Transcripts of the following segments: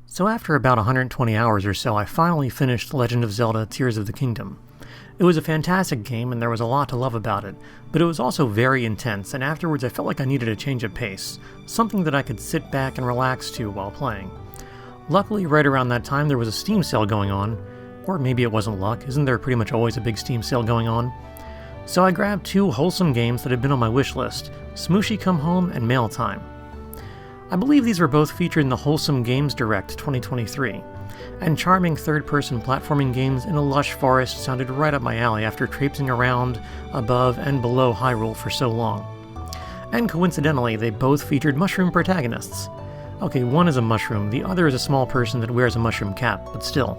So after about 120 hours or so, I finally finished Legend of Zelda Tears of the Kingdom. It was a fantastic game and there was a lot to love about it, but it was also very intense, and afterwards I felt like I needed a change of pace, something that I could sit back and relax to while playing. Luckily, right around that time there was a Steam sale going on, or maybe it wasn't luck, isn't there pretty much always a big Steam sale going on? So I grabbed two wholesome games that had been on my wish list, Smushi Come Home and Mail Time. I believe these were both featured in the Wholesome Direct 2023, and charming third-person platforming games in a lush forest sounded right up my alley after traipsing around, above, and below Hyrule for so long. And coincidentally, they both featured mushroom protagonists. Okay, one is a mushroom, the other is a small person that wears a mushroom cap, but still.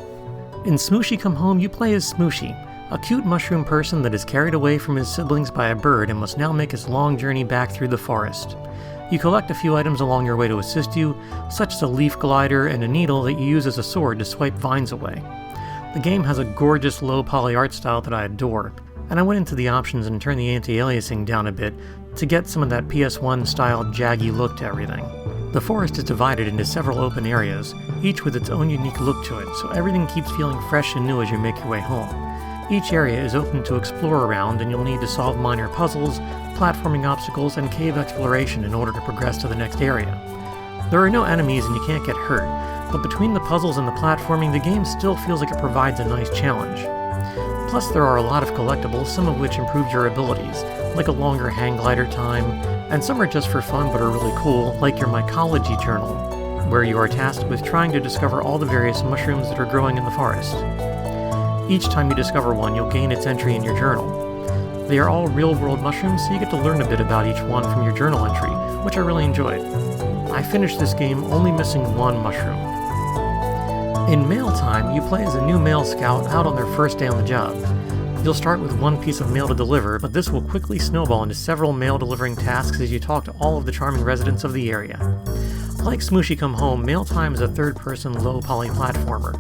In Smushi Come Home, you play as Smushi, a cute mushroom person that is carried away from his siblings by a bird and must now make his long journey back through the forest. You collect a few items along your way to assist you, such as a leaf glider and a needle that you use as a sword to swipe vines away. The game has a gorgeous low-poly art style that I adore, and I went into the options and turned the anti-aliasing down a bit to get some of that PS1-style jaggy look to everything. The forest is divided into several open areas, each with its own unique look to it, so everything keeps feeling fresh and new as you make your way home. Each area is open to explore around, and you'll need to solve minor puzzles, platforming obstacles, and cave exploration in order to progress to the next area. There are no enemies and you can't get hurt, but between the puzzles and the platforming, the game still feels like it provides a nice challenge. Plus, there are a lot of collectibles, some of which improve your abilities, like a longer hang glider time, and some are just for fun but are really cool, like your mycology journal, where you are tasked with trying to discover all the various mushrooms that are growing in the forest. Each time you discover one, you'll gain its entry in your journal. They are all real-world mushrooms, so you get to learn a bit about each one from your journal entry, which I really enjoyed. I finished this game only missing one mushroom. In Mail Time, you play as a new mail scout out on their first day on the job. You'll start with one piece of mail to deliver, but this will quickly snowball into several mail-delivering tasks as you talk to all of the charming residents of the area. Like Smushi Come Home, Mail Time is a third-person, low-poly platformer.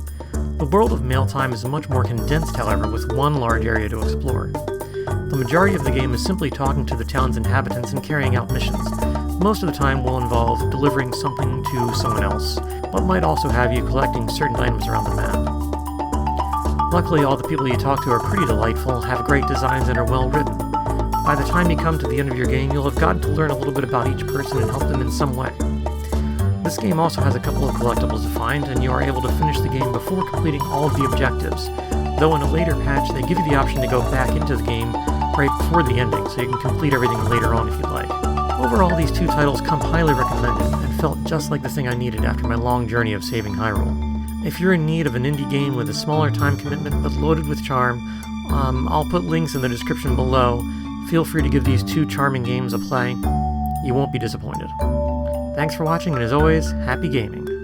The world of Mail Time is much more condensed, however, with one large area to explore. The majority of the game is simply talking to the town's inhabitants and carrying out missions. Most of the time will involve delivering something to someone else, but might also have you collecting certain items around the map. Luckily, all the people you talk to are pretty delightful, have great designs, and are well written. By the time you come to the end of your game, you'll have gotten to learn a little bit about each person and help them in some way. This game also has a couple of collectibles to find, and you are able to finish the game before completing all of the objectives, though in a later patch they give you the option to go back into the game right before the ending, so you can complete everything later on if you'd like. Overall, these two titles come highly recommended, and felt just like the thing I needed after my long journey of saving Hyrule. If you're in need of an indie game with a smaller time commitment but loaded with charm, I'll put links in the description below. Feel free to give these two charming games a play. You won't be disappointed. Thanks for watching, and as always, happy gaming!